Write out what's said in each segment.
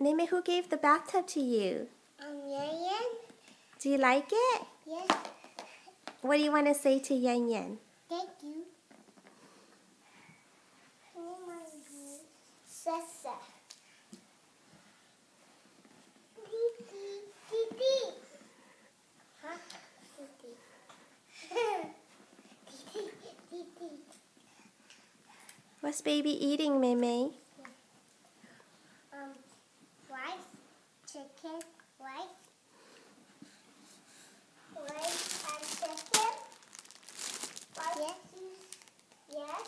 Mei, who gave the bathtub to you? Yan Yan. Do you like it? Yes. What do you want to say to Yan Yan? Thank you. Oh my God. Sasa. Titi. Huh? Titi. Titi. What's baby eating, Mei Mei? Rice, chicken, rice and chicken. Yes. Yes.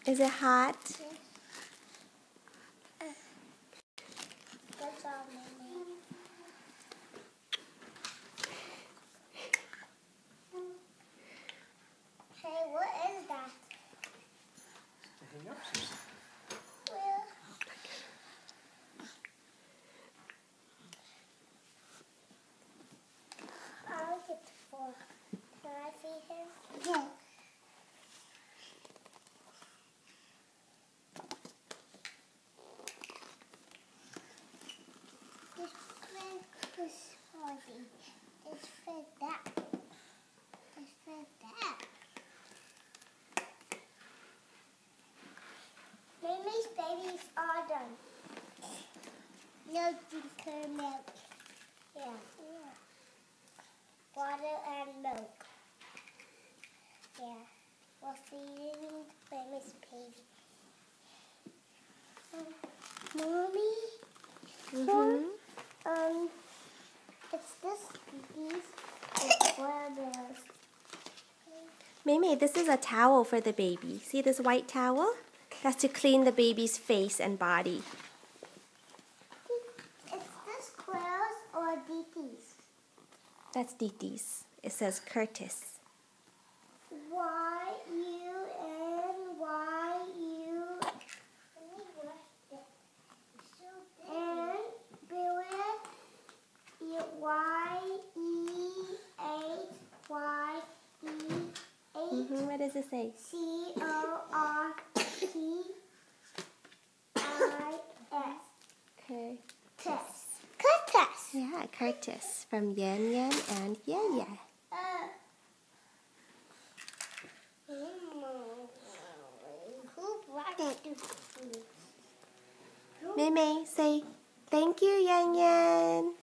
Is it hot? Yes. That's all, Mimi. Hey, what is that? Well, I'll get the fork. Can I see him? Yeah. This friend is sorry. It's for that. It's for that. Mimi's baby's all done. No drinker milk. Yeah. Water and milk. Yeah. We're feeding Mimi's baby. Mommy? It's this piece. It's where there's... Mei Mei, this is a towel for the baby. See this white towel? That's to clean the baby's face and body. Is this Quail's or DT's? That's Diti's. It says Curtis. Y-U-N-Y-U and Billet Y-E-8-Y-E-8 What does it say? C-O-R-T-I-S. Curtis. Curtis. Yeah, Curtis from Yan Yan and Ye. Who brought it to food? Mei Mei, say thank you, Yan Yan.